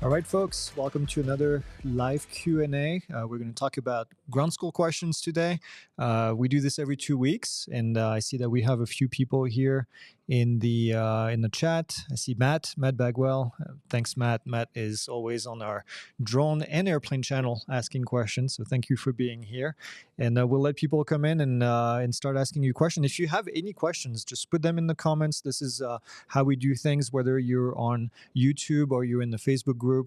All right, folks, welcome to another live Q&A. We're going to talk about ground school questions today. We do this every 2 weeks, and I see that we have a few people here in the chat. I see Matt Bagwell. Thanks, Matt. Matt is always on our drone and airplane channel asking questions, so thank you for being here. And we'll let people come in and start asking you questions. If you have any questions, just put them in the comments. This is how we do things, whether you're on YouTube or you're in the Facebook group.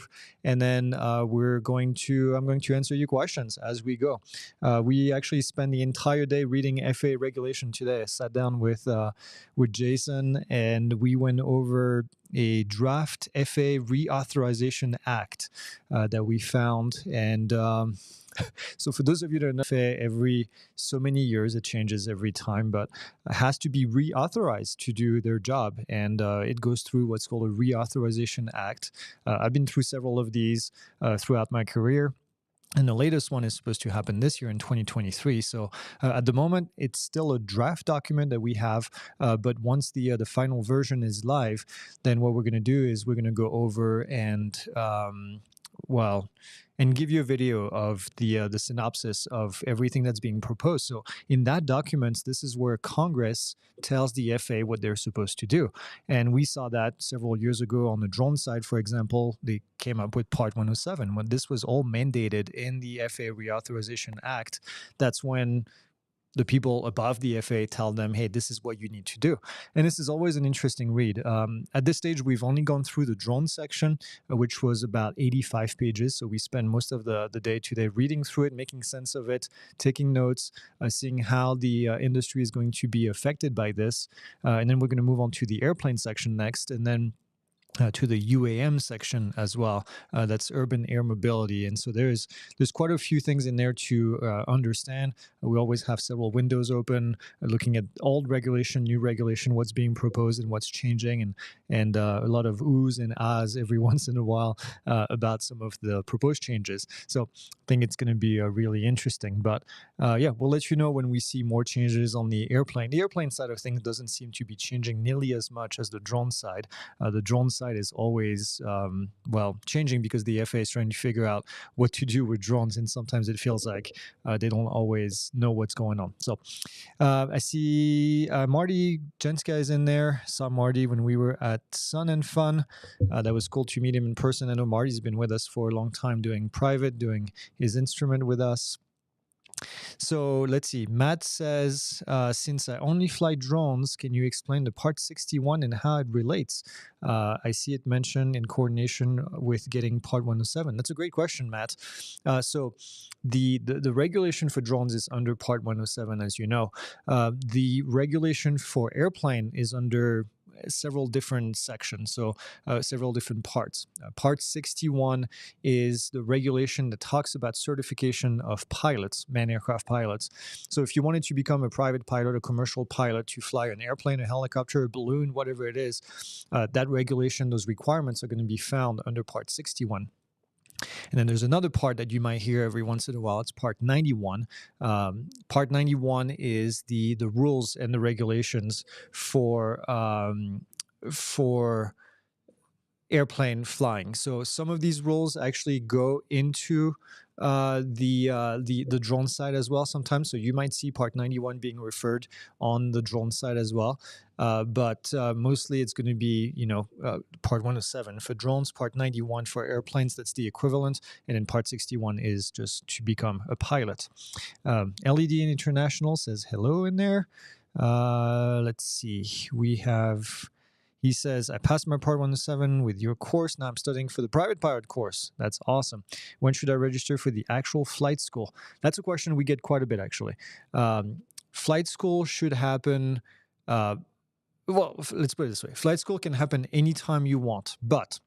And then I'm going to answer your questions as we go. We actually spent the entire day reading FAA regulation today. I sat down with Jason and we went over a draft FAA Reauthorization Act that we found. And so for those of you that know FAA, every so many years, it changes every time, but it has to be reauthorized to do their job. And it goes through what's called a Reauthorization Act. I've been through several of these throughout my career. And the latest one is supposed to happen this year in 2023. So at the moment, it's still a draft document that we have. But once the final version is live, then what we're going to do is we're going to go over and give you a video of the synopsis of everything that's being proposed. So in that document, this is where Congress tells the FAA what they're supposed to do. And we saw that several years ago on the drone side, for example. They came up with Part 107. When this was all mandated in the FAA Reauthorization Act, that's when the people above the FAA tell them, hey, this is what you need to do. And this is always an interesting read. At this stage, we've only gone through the drone section, which was about 85 pages. So we spent most of the day today reading through it, making sense of it, taking notes, seeing how the industry is going to be affected by this. And then we're going to move on to the airplane section next, and then to the UAM section as well. That's urban air mobility. And so there's quite a few things in there to understand. We always have several windows open, looking at old regulation, new regulation, what's being proposed and what's changing, and a lot of oohs and ahs every once in a while about some of the proposed changes. So I think it's going to be really interesting. But we'll let you know when we see more changes on the airplane. The airplane side of things doesn't seem to be changing nearly as much as the drone side. The drone side is always changing because the FAA is trying to figure out what to do with drones, and sometimes it feels like they don't always know what's going on. So I see Marty Jenska is in there. Saw Marty when we were at Sun and Fun. That was cool to meet him in person. I know Marty's been with us for a long time doing his instrument with us. So let's see. Matt says, since I only fly drones, can you explain the Part 61 and how it relates? I see it mentioned in coordination with getting Part 107. That's a great question, Matt. So the regulation for drones is under Part 107, as you know. The regulation for airplane is under several different sections, so several different parts. Part 61 is the regulation that talks about certification of pilots, manned aircraft pilots. So if you wanted to become a private pilot, a commercial pilot, to fly an airplane, a helicopter, a balloon, whatever it is, that regulation, those requirements are going to be found under Part 61. And then there's another part that you might hear every once in a while. It's Part 91. Part 91 is the rules and the regulations for airplane flying. So some of these rules actually go into the drone side as well sometimes. So you might see Part 91 being referred on the drone side as well. But mostly it's going to be, Part 107 for drones, Part 91 for airplanes. That's the equivalent. And then Part 61 is just to become a pilot. LED International says hello in there. Let's see. We have... He says, I passed my Part 107 with your course. Now I'm studying for the private pilot course. That's awesome. When should I register for the actual flight school? That's a question we get quite a bit, actually. Flight school should happen... let's put it this way. Flight school can happen anytime you want, but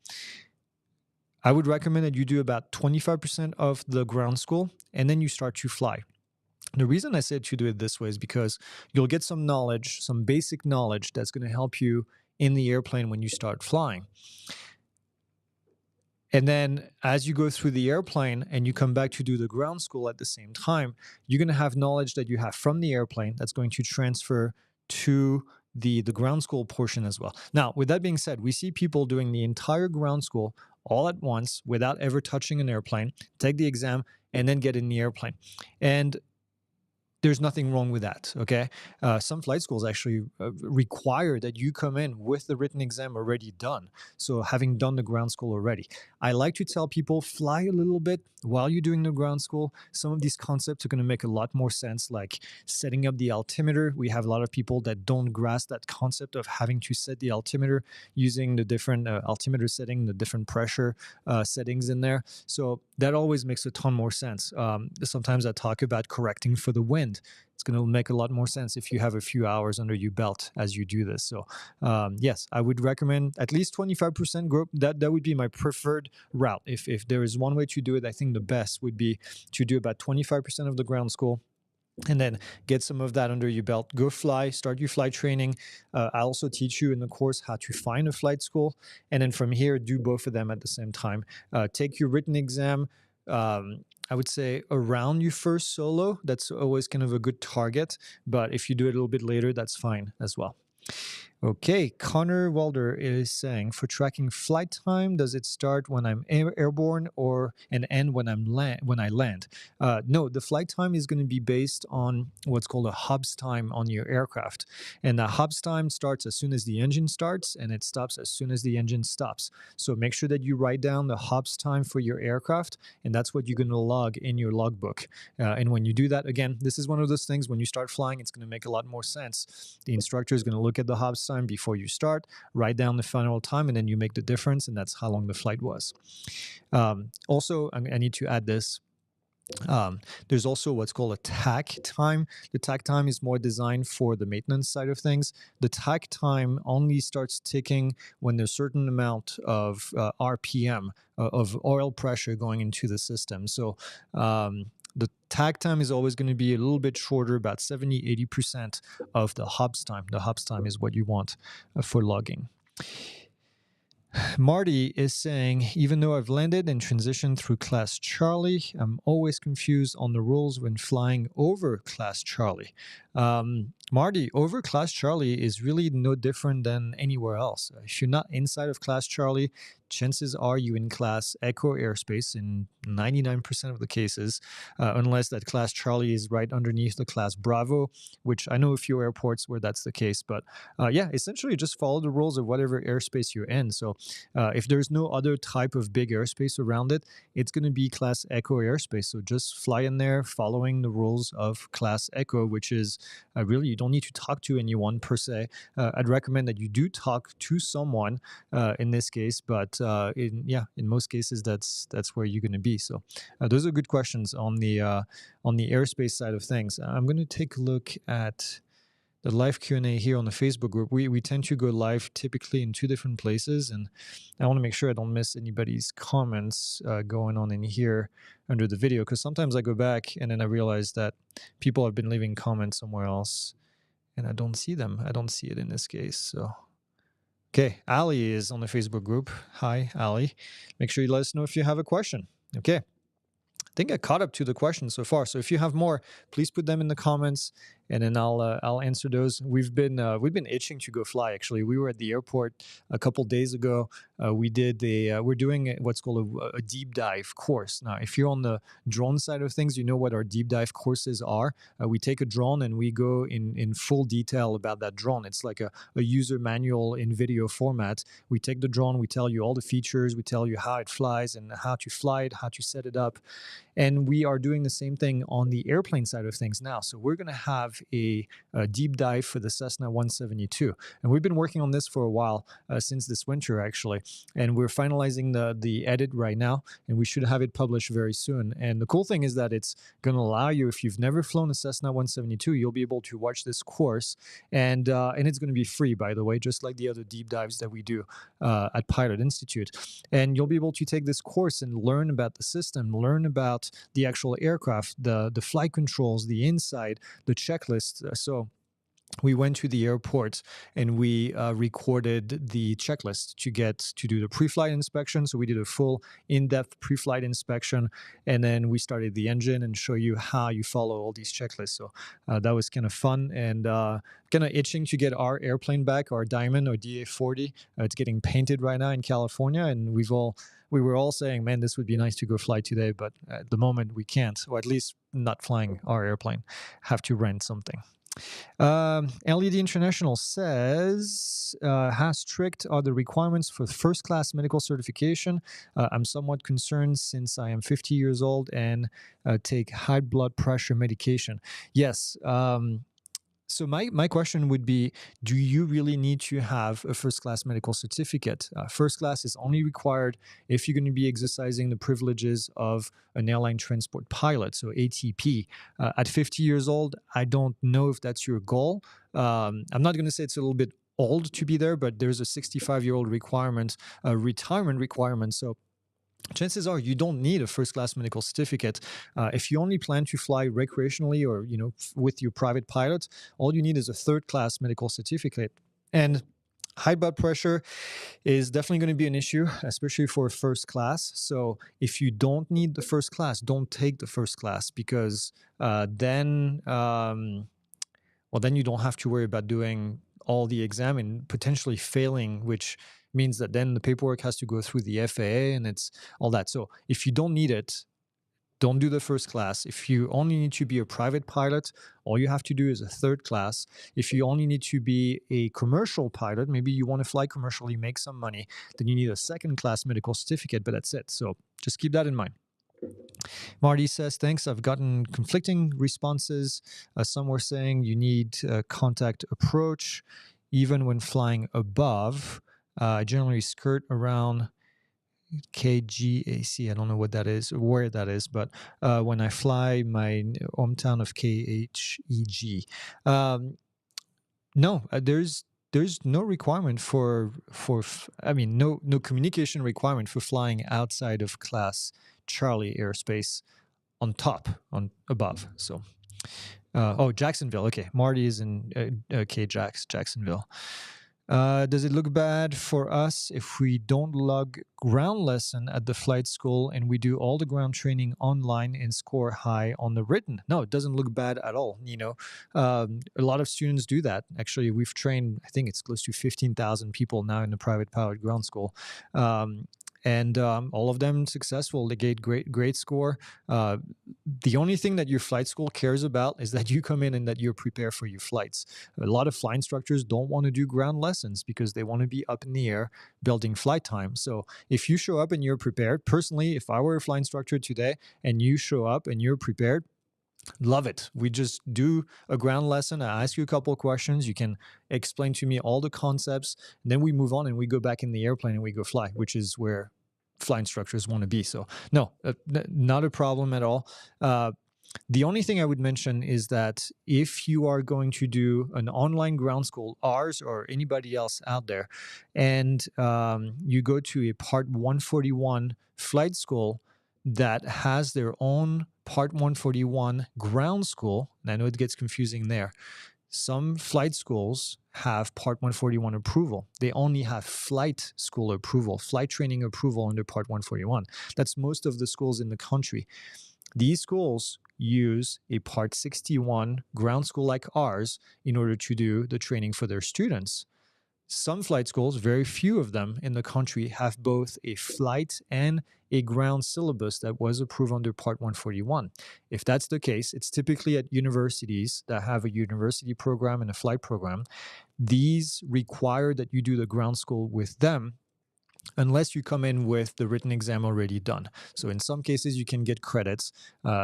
I would recommend that you do about 25% of the ground school, and then you start to fly. The reason I said to do it this way is because you'll get some knowledge, some basic knowledge that's going to help you in the airplane when you start flying. And then as you go through the airplane and you come back to do the ground school at the same time, you're going to have knowledge that you have from the airplane that's going to transfer to the ground school portion as well. Now, with that being said, we see people doing the entire ground school all at once without ever touching an airplane, take the exam, and then get in the airplane. And there's nothing wrong with that. Okay. Some flight schools actually require that you come in with the written exam already done. So having done the ground school already, I like to tell people fly a little bit while you're doing the ground school. Some of these concepts are going to make a lot more sense, like setting up the altimeter. We have a lot of people that don't grasp that concept of having to set the altimeter using the different altimeter setting, the different pressure settings in there. So that always makes a ton more sense. Sometimes I talk about correcting for the wind. It's going to make a lot more sense if you have a few hours under your belt as you do this. So, yes, I would recommend at least 25% group. That would be my preferred route. If there is one way to do it, I think the best would be to do about 25% of the ground school, and then get some of that under your belt. Go fly, start your flight training. I also teach you in the course how to find a flight school. And then from here, do both of them at the same time. Take your written exam. I would say around your first solo. That's always kind of a good target. But if you do it a little bit later, that's fine as well. Okay, Connor Walder is saying, for tracking flight time, does it start when I'm airborne or and end when when I land? No, the flight time is going to be based on what's called a Hobbs time on your aircraft, and the Hobbs time starts as soon as the engine starts and it stops as soon as the engine stops. So make sure that you write down the Hobbs time for your aircraft, and that's what you're going to log in your logbook. And when you do that, again, this is one of those things when you start flying, it's going to make a lot more sense. The instructor is going to look at the Hobbs time before you start, write down the final time, and then you make the difference, and that's how long the flight was. Also, I need to add this. There's also what's called a TAC time. The TAC time is more designed for the maintenance side of things. The TAC time only starts ticking when there's a certain amount of RPM, of oil pressure going into the system. So the TAC time is always going to be a little bit shorter, about 70-80% of the Hobbs time. The Hobbs time is what you want for logging. Marty is saying, even though I've landed and transitioned through Class Charlie, I'm always confused on the rules when flying over Class Charlie. Marty, over Class Charlie is really no different than anywhere else. If you're not inside of Class Charlie, chances are you in Class Echo airspace in 99% of the cases, unless that Class Charlie is right underneath the Class Bravo, which I know a few airports where that's the case. But yeah, essentially just follow the rules of whatever airspace you're in. So if there's no other type of big airspace around it, it's going to be Class Echo airspace. So just fly in there following the rules of Class Echo, which is really, you don't need to talk to anyone per se. I'd recommend that you do talk to someone in this case, but in most cases, that's where you're going to be. So those are good questions on the airspace side of things. I'm going to take a look at the live Q&A here on the Facebook group. We tend to go live typically in two different places, and I want to make sure I don't miss anybody's comments going on in here under the video, because sometimes I go back and then I realize that people have been leaving comments somewhere else and I don't see them. I don't see it in this case. So, okay, Ali is on the Facebook group. Hi, Ali. Make sure you let us know if you have a question. Okay. I think I caught up to the questions so far. So if you have more, please put them in the comments, and then I'll answer those. We've been itching to go fly. Actually, we were at the airport a couple days ago. We're doing what's called a deep dive course. Now, if you're on the drone side of things, you know what our deep dive courses are. We take a drone and we go in full detail about that drone. It's like a user manual in video format. We take the drone, we tell you all the features, we tell you how it flies and how to fly it, how to set it up. And we are doing the same thing on the airplane side of things now. So we're going to have a deep dive for the Cessna 172. And we've been working on this for a while, since this winter, actually. And we're finalizing the edit right now, and we should have it published very soon. And the cool thing is that it's going to allow you, if you've never flown a Cessna 172, you'll be able to watch this course. And it's going to be free, by the way, just like the other deep dives that we do at Pilot Institute. And you'll be able to take this course and learn about the system, learn about the actual aircraft, the flight controls, the inside, the checklist. So we went to the airport and we recorded the checklist to get to do the pre-flight inspection. So we did a full in-depth pre-flight inspection, and then we started the engine and show you how you follow all these checklists. So that was kind of fun and kind of itching to get our airplane back, our Diamond or DA-40. It's getting painted right now in California, and we were all saying, man, this would be nice to go fly today, but at the moment we can't, or at least not flying our airplane. Have to rent something. LED International says, how strict are the requirements for first class medical certification? I'm somewhat concerned since I am 50 years old and take high blood pressure medication. Yes. So my question would be, do you really need to have a first class medical certificate? First class is only required if you're going to be exercising the privileges of an airline transport pilot, so ATP. At 50 years old, I don't know if that's your goal. I'm not going to say it's a little bit old to be there, but there's a 65-year-old requirement, a retirement requirement. So chances are you don't need a first class medical certificate. If you only plan to fly recreationally or with your private pilot, all you need is a third class medical certificate. And high blood pressure is definitely going to be an issue, especially for first class. So if you don't need the first class, don't take the first class, because then you don't have to worry about doing all the exam and potentially failing, which means that then the paperwork has to go through the FAA and it's all that. So if you don't need it, don't do the first class. If you only need to be a private pilot, all you have to do is a third class. If you only need to be a commercial pilot, maybe you want to fly commercially, make some money, then you need a second class medical certificate, but that's it. So just keep that in mind. Marty says, thanks. I've gotten conflicting responses. Some were saying you need contact approach even when flying above. I generally skirt around KGAC. I don't know what that is, where that is, but when I fly my hometown of KHEG. No, there's no requirement no communication requirement for flying outside of class Charlie airspace on above. So, Jacksonville. Okay. Marty is in Jacksonville. Does it look bad for us if we don't log ground lesson at the flight school and we do all the ground training online and score high on the written? No, it doesn't look bad at all. A lot of students do that. Actually, we've trained, I think it's close to 15,000 people now in the private pilot ground school. And all of them successful. They get great score. The only thing that your flight school cares about is that you come in and that you're prepared for your flights. A lot of flight instructors don't want to do ground lessons because they want to be up in the air building flight time. So if you show up and you're prepared, personally, if I were a flight instructor today and you show up and you're prepared, love it. We just do a ground lesson. I ask you a couple of questions. You can explain to me all the concepts. And then we move on and we go back in the airplane and we go fly, which is where flight instructors want to be. So no, not a problem at all. The only thing I would mention is that if you are going to do an online ground school, ours or anybody else out there, and you go to a Part 141 flight school that has their own Part 141 ground school, and I know it gets confusing there. Some flight schools have Part 141 approval. They only have flight school approval, flight training approval under Part 141. That's most of the schools in the country. These schools use a Part 61 ground school like ours in order to do the training for their students. Some flight schools, very few of them in the country, have both a flight and a ground syllabus that was approved under Part 141. If that's the case, it's typically at universities that have a university program and a flight program. These require that you do the ground school with them unless you come in with the written exam already done. So in some cases, you can get credits.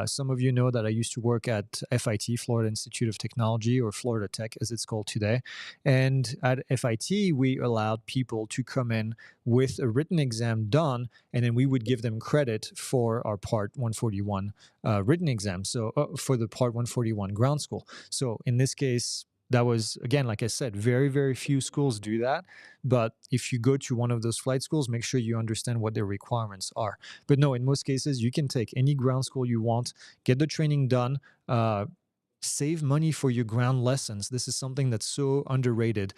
Some of you know that I used to work at FIT, Florida Institute of Technology, or Florida Tech as it's called today. And at FIT, we allowed people to come in with a written exam done, and then we would give them credit for our Part 141 written exam. So for the Part 141 ground school. So in this case, that was, again, like I said, very, very few schools do that. But if you go to one of those flight schools, make sure you understand what their requirements are. But no, in most cases, you can take any ground school you want, get the training done, save money for your ground lessons. This is something that's so underrated.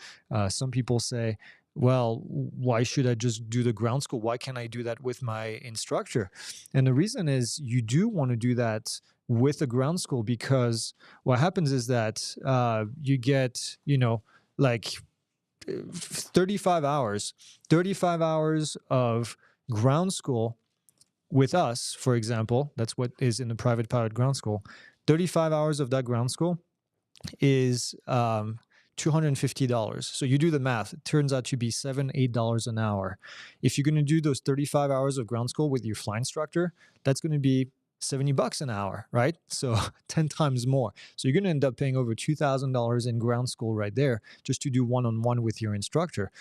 Some people say, well, why should I just do the ground school? Why can't I do that with my instructor? And the reason is you do want to do that with a ground school, because what happens is that you get, like 35 hours, 35 hours of ground school with us, for example. That's what is in the private pilot ground school. 35 hours of that ground school is $250. So you do the math, it turns out to be $7-8 an hour. If you're going to do those 35 hours of ground school with your fly instructor, that's going to be $70 an hour, right? So 10 times more. So you're going to end up paying over $2,000 in ground school right there just to do one-on-one with your instructor.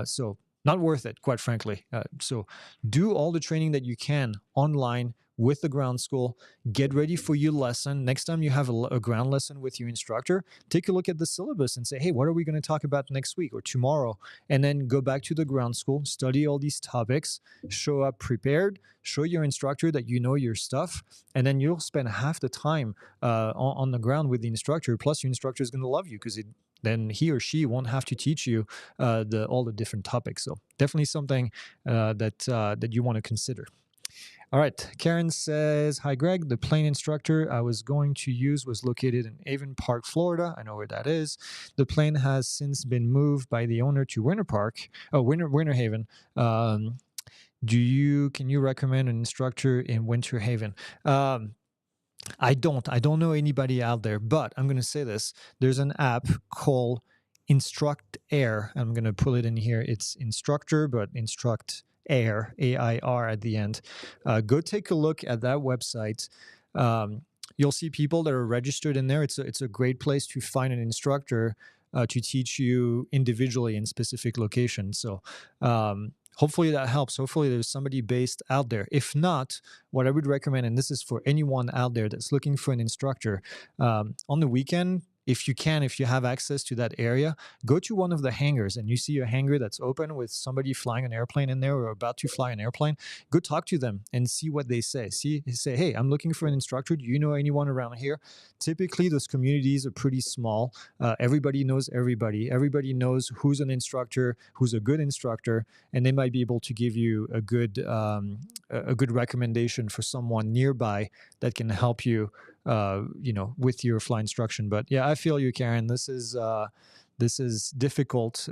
So not worth it, quite frankly. So do all the training that you can online with the ground school. Get ready for your lesson. Next time you have a ground lesson with your instructor, take a look at the syllabus and say, hey, what are we going to talk about next week or tomorrow? And then go back to the ground school, study all these topics, show up prepared, show your instructor that you know your stuff, and then you'll spend half the time on the ground with the instructor. Plus, your instructor is going to love you, because then he or she won't have to teach you all the different topics. So definitely something that you want to consider. All right. Karen says, hi, Greg. The plane instructor I was going to use was located in Avon Park, Florida. I know where that is. The plane has since been moved by the owner to Winter Haven. Can you recommend an instructor in Winter Haven? I don't know anybody out there, but I'm going to say this. There's an app called Instruct Air. I'm going to pull it in here. It's instructor, but Instruct Air, AIR at the end. Go take a look at that website. You'll see people that are registered in there. It's a great place to find an instructor to teach you individually in specific locations. So hopefully that helps. Hopefully there's somebody based out there. If not, what I would recommend, and this is for anyone out there that's looking for an instructor, on the weekend, if you have access to that area, go to one of the hangars and you see a hangar that's open with somebody flying an airplane in there or about to fly an airplane. Go talk to them and see what they say. Say, hey, I'm looking for an instructor. Do you know anyone around here? Typically, those communities are pretty small. Everybody knows everybody. Everybody knows who's an instructor, who's a good instructor, and they might be able to give you a good recommendation for someone nearby that can help you with your fly instruction. But yeah, I feel you, Karen. This is difficult.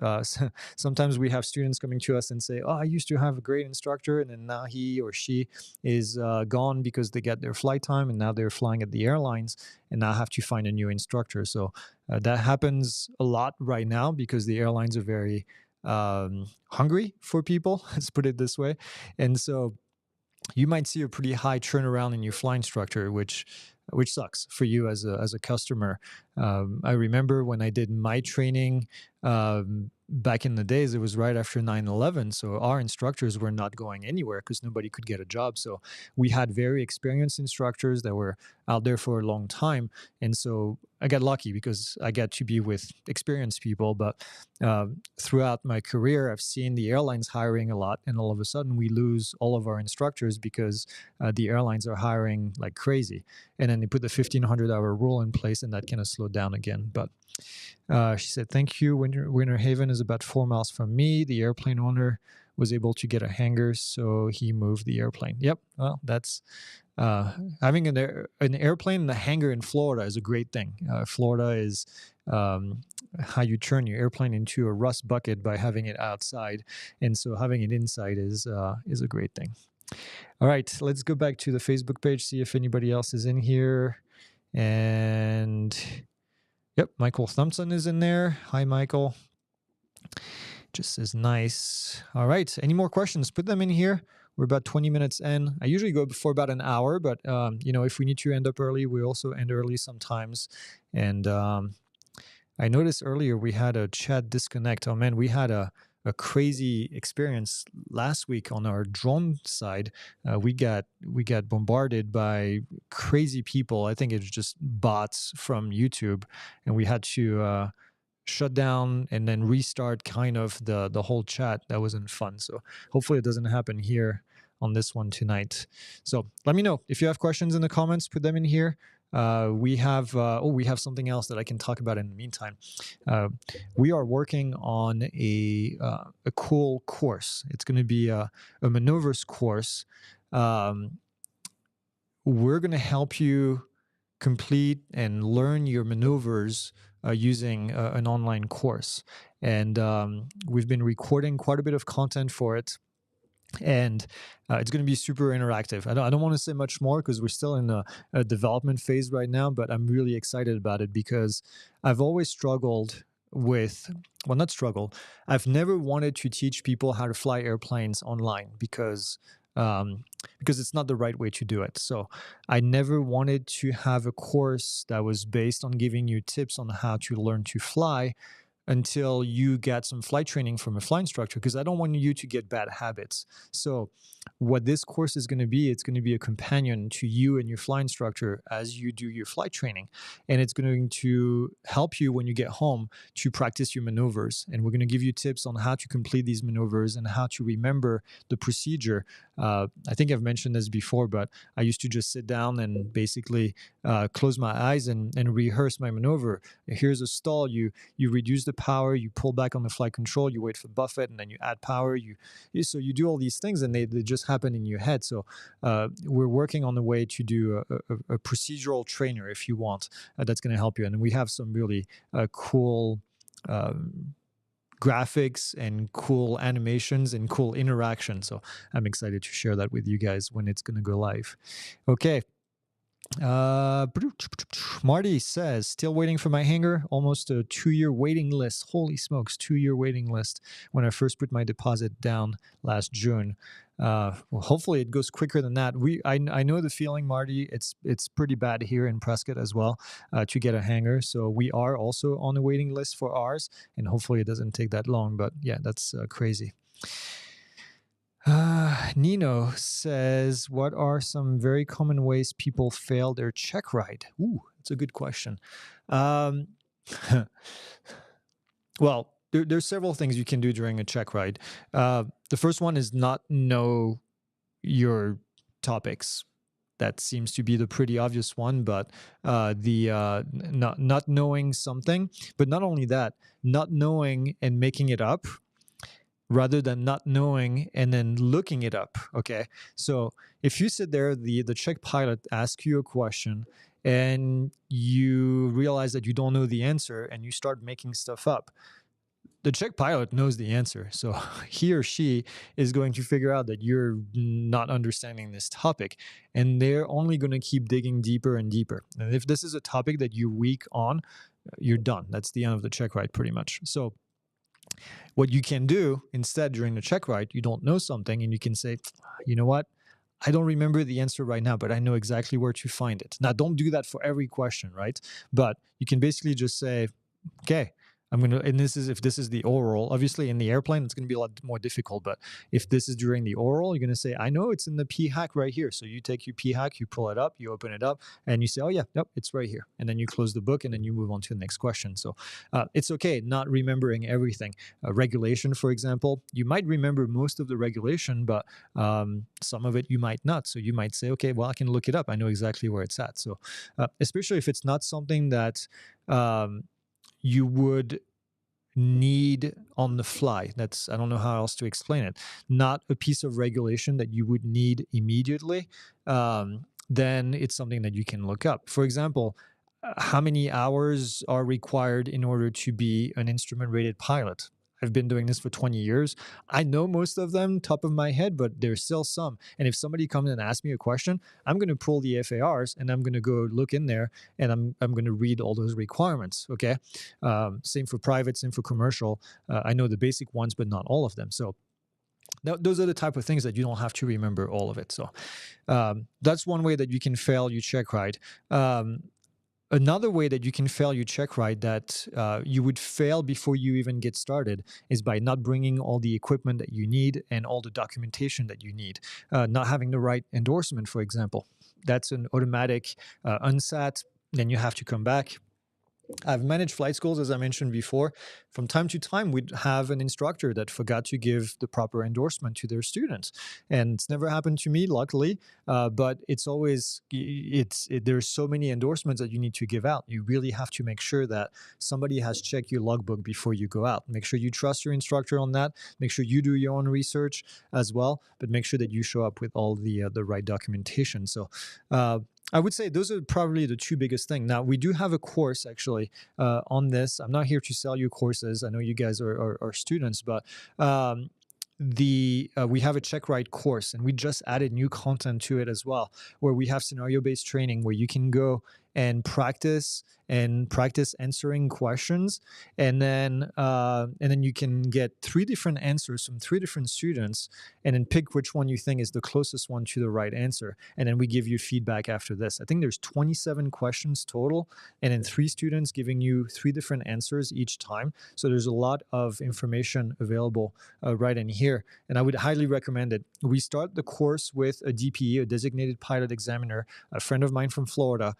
Sometimes we have students coming to us and say, oh, I used to have a great instructor, and then now he or she is gone because they get their flight time, and now they're flying at the airlines, and now have to find a new instructor. So that happens a lot right now because the airlines are very hungry for people, let's put it this way. And so you might see a pretty high turnaround in your fly instructor, which sucks for you as a customer. I remember when I did my training back in the days, it was right after 9/11. So our instructors were not going anywhere because nobody could get a job. So we had very experienced instructors that were out there for a long time. And so I got lucky because I got to be with experienced people. But throughout my career, I've seen the airlines hiring a lot. And all of a sudden, we lose all of our instructors because the airlines are hiring like crazy. And then they put the 1,500-hour rule in place, and that kind of slowed down again. But she said, thank you. Winter Haven is about 4 miles from me. The airplane owner was able to get a hangar, so he moved the airplane. Yep. Well, that's having an airplane in a hangar in Florida is a great thing. Florida is how you turn your airplane into a rust bucket by having it outside. And so having it inside is a great thing. All right, let's go back to the Facebook page, see if anybody else is in here. And yep, Michael Thompson is in there. Hi, Michael. Just says nice. All right, any more questions? Put them in here. We're about 20 minutes in. I usually go for about an hour, but if we need to end up early, we also end early sometimes. And I noticed earlier we had a chat disconnect. Oh man, we had a crazy experience last week on our drone side. We got bombarded by crazy people. I think it's just bots from YouTube, and we had to shut down and then restart kind of the whole chat. That wasn't fun. So hopefully it doesn't happen here on this one tonight. So let me know if you have questions in the comments. Put them in here. we have something else that I can talk about in the meantime. Uh, we are working on a cool course. It's going to be a maneuvers course. Um, we're going to help you complete and learn your maneuvers using an online course. And we've been recording quite a bit of content for it. And it's going to be super interactive. I don't want to say much more because we're still in a development phase right now, but I'm really excited about it because I've always struggled with, well, not struggle. I've never wanted to teach people how to fly airplanes online because it's not the right way to do it. So I never wanted to have a course that was based on giving you tips on how to learn to fly until you get some flight training from a flight instructor, because I don't want you to get bad habits. So what this course is going to be, it's going to be a companion to you and your flight instructor as you do your flight training. And it's going to help you when you get home to practice your maneuvers. And we're going to give you tips on how to complete these maneuvers and how to remember the procedure. I think I've mentioned this before, but I used to just sit down and basically close my eyes and rehearse my maneuver. Here's a stall. You reduce the power, you pull back on the flight control, you wait for buffet, and then you add power. So you do all these things, and they just happen in your head. So we're working on the way to do a procedural trainer, if you want, that's going to help you. And we have some really cool graphics and cool animations and cool interaction. So I'm excited to share that with you guys when it's going to go live. Okay. Marty says, still waiting for my hanger. Almost a 2-year waiting list. Holy smokes, 2-year waiting list when I first put my deposit down last June. Well, hopefully it goes quicker than that. I know the feeling, Marty. It's pretty bad here in Prescott as well to get a hanger. So we are also on the waiting list for ours, and hopefully it doesn't take that long. But yeah, that's crazy. Nino says, what are some very common ways people fail their check ride? Ooh, that's a good question. Well, there's several things you can do during a check ride. The first one is not know your topics. That seems to be the pretty obvious one, but not knowing something, but not only that, not knowing and making it up, rather than not knowing and then looking it up. Okay. So if you sit there, the check pilot asks you a question and you realize that you don't know the answer and you start making stuff up, the check pilot knows the answer. So he or she is going to figure out that you're not understanding this topic, and they're only going to keep digging deeper and deeper. And if this is a topic that you're weak on, you're done. That's the end of the check ride pretty much. So what you can do instead during the check ride, you don't know something and you can say, you know what? I don't remember the answer right now, but I know exactly where to find it. Now, don't do that for every question, right? But you can basically just say, okay, I'm going to, and if this is the oral, obviously in the airplane, it's going to be a lot more difficult. But if this is during the oral, you're going to say, I know it's in the P hack right here. So you take your P hack, you pull it up, you open it up, and you say, oh yeah, yep, it's right here. And then you close the book and then you move on to the next question. So it's okay not remembering everything. Regulation, for example, you might remember most of the regulation, but some of it you might not. So you might say, okay, well, I can look it up. I know exactly where it's at. So especially if it's not something that you would need on the fly. I don't know how else to explain it. Not a piece of regulation that you would need immediately. Then it's something that you can look up. For example, how many hours are required in order to be an instrument rated pilot? I've been doing this for 20 years. I know most of them top of my head, but there's still some. And if somebody comes and asks me a question, I'm going to pull the FARs and I'm going to go look in there and I'm going to read all those requirements. Okay. Same for private, same for commercial. I know the basic ones, but not all of them. So those are the type of things that you don't have to remember all of it. So that's one way that you can fail your check ride. Another way that you can fail your check ride that you would fail before you even get started is by not bringing all the equipment that you need and all the documentation that you need. Not having the right endorsement, for example. That's an automatic unsat. Then you have to come back. I've managed flight schools, as I mentioned before. From time to time, we'd have an instructor that forgot to give the proper endorsement to their students, and it's never happened to me, luckily. But it's always there's so many endorsements that you need to give out. You really have to make sure that somebody has checked your logbook before you go out. Make sure you trust your instructor on that. Make sure you do your own research as well, but make sure that you show up with all the right documentation. So. I would say those are probably the two biggest things. Now, we do have a course actually on this. I'm not here to sell you courses. I know you guys are students, but um, we have a check right course, and we just added new content to it as well, where we have scenario based training where you can go and practice answering questions, and then you can get three different answers from three different students, and then pick which one you think is the closest one to the right answer, and then we give you feedback after this. I think there's 27 questions total, and then three students giving you three different answers each time. So there's a lot of information available right in here, and I would highly recommend it. We start the course with a DPE, a designated pilot examiner, a friend of mine from Florida,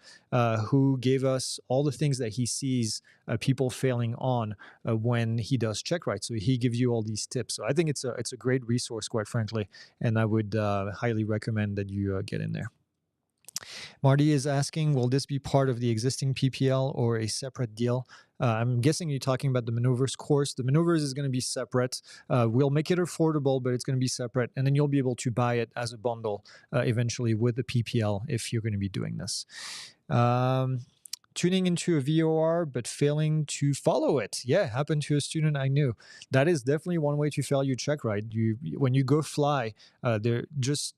who gave us all the things that he sees people failing on when he does check right. So he gives you all these tips. So I think it's a great resource, quite frankly, and I would highly recommend that you get in there. Marty is asking, will this be part of the existing PPL or a separate deal? I'm guessing you're talking about the maneuvers course. The maneuvers is going to be separate. We'll make it affordable, but it's going to be separate. And then you'll be able to buy it as a bundle eventually with the PPL if you're going to be doing this. Tuning into a VOR but failing to follow it. Yeah, happened to a student I knew. That is definitely one way to fail your check ride. When you go fly, just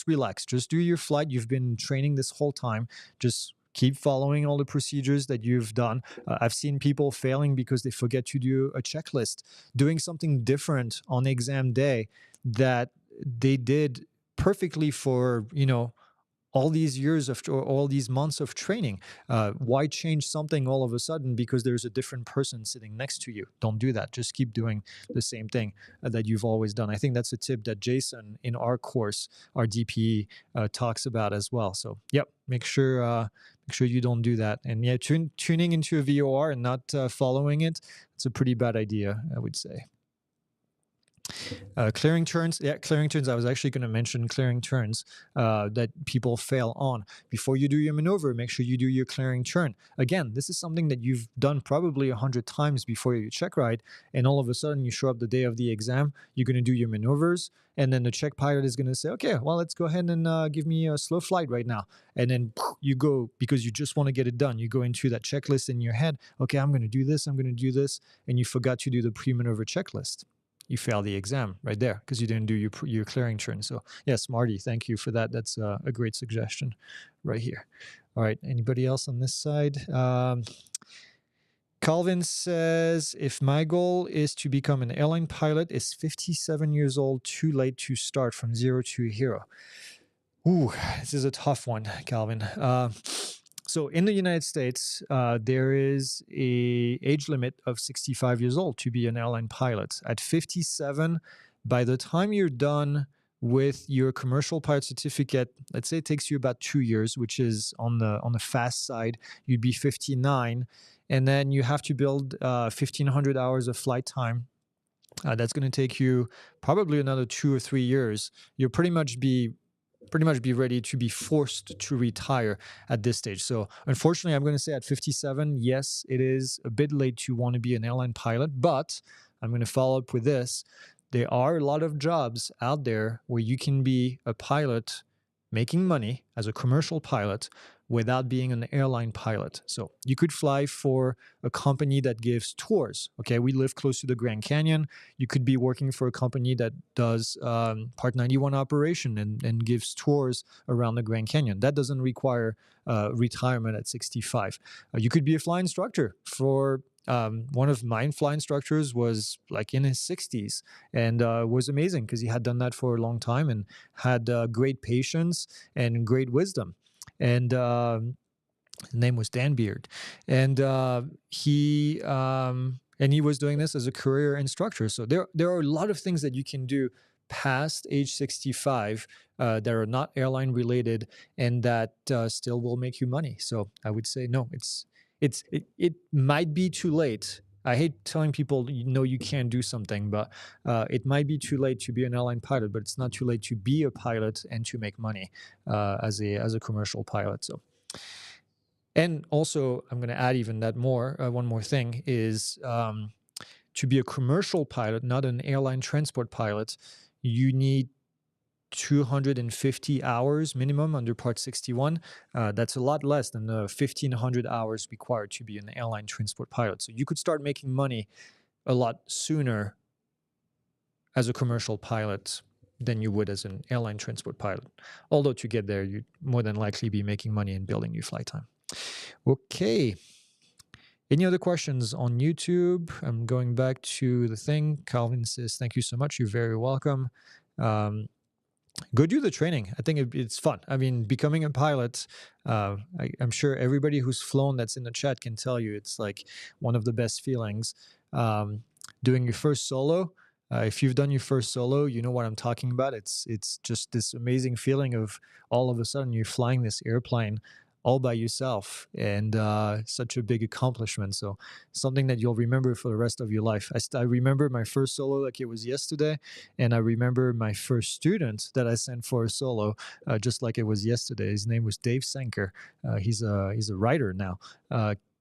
relax. Just do your flight. You've been training this whole time. Just keep following all the procedures that you've done. I've seen people failing because they forget to do a checklist, doing something different on exam day that they did perfectly for, all these years of or all these months of training. Why change something all of a sudden because there's a different person sitting next to you? Don't do that. Just keep doing the same thing that you've always done. I think that's a tip that Jason in our course, our DPE, talks about as well. So, yep, make sure you don't do that. And yeah, tuning into a VOR and not following it, it's a pretty bad idea, I would say. Clearing turns. Yeah, clearing turns. I was actually going to mention clearing turns that people fail on. Before you do your maneuver, make sure you do your clearing turn. Again, this is something that you've done probably 100 times before your check ride, and all of a sudden you show up the day of the exam, you're going to do your maneuvers, and then the check pilot is going to say, okay, well, let's go ahead and give me a slow flight right now. And then you go, because you just want to get it done, you go into that checklist in your head, okay, I'm going to do this, and you forgot to do the pre-maneuver checklist. You fail the exam right there because you didn't do your clearing turn. So yes, Marty, thank you for that. That's a great suggestion right here. All right, anybody else on this side? Calvin says, if my goal is to become an airline pilot, is 57 years old too late to start from zero to hero? Ooh, this is a tough one, Calvin. So in the United States, there is a age limit of 65 years old to be an airline pilot. At 57, by the time you're done with your commercial pilot certificate, let's say it takes you about 2 years, which is on the fast side, you'd be 59, and then you have to build 1,500 hours of flight time. That's going to take you probably another 2 or 3 years. You'll pretty much be ready to be forced to retire at this stage. So unfortunately, I'm going to say at 57, yes, it is a bit late to want to be an airline pilot, but I'm going to follow up with this. There are a lot of jobs out there where you can be a pilot making money as a commercial pilot without being an airline pilot. So you could fly for a company that gives tours. Okay, we live close to the Grand Canyon. You could be working for a company that does Part 91 operation and gives tours around the Grand Canyon. That doesn't require retirement at 65. You could be a flight instructor for one of mine flight instructors was like in his 60s and was amazing because he had done that for a long time and had great patience and great wisdom. And his name was Dan Beard, and he was doing this as a career instructor. So there are a lot of things that you can do past age 65 that are not airline related and that still will make you money. So I would say no, it might be too late. I hate telling people, you can't do something, but it might be too late to be an airline pilot, but it's not too late to be a pilot and to make money as a commercial pilot. So, and also, I'm going to add even that more. One more thing is to be a commercial pilot, not an airline transport pilot, you need 250 hours minimum under Part 61. That's a lot less than the 1,500 hours required to be an airline transport pilot. So you could start making money a lot sooner as a commercial pilot than you would as an airline transport pilot. Although to get there, you'd more than likely be making money and building your flight time. Okay. Any other questions on YouTube? I'm going back to the thing. Calvin says, thank you so much. You're very welcome. Go do the training. I think it's fun. I mean, becoming a pilot, I'm sure everybody who's flown that's in the chat can tell you it's like one of the best feelings. Doing your first solo, if you've done your first solo, you know what I'm talking about. It's just this amazing feeling of all of a sudden you're flying this airplane all by yourself, and such a big accomplishment. So something that you'll remember for the rest of your life. I remember my first solo like it was yesterday, and I remember my first student that I sent for a solo just like it was yesterday. His name was Dave Senker. He's a writer now.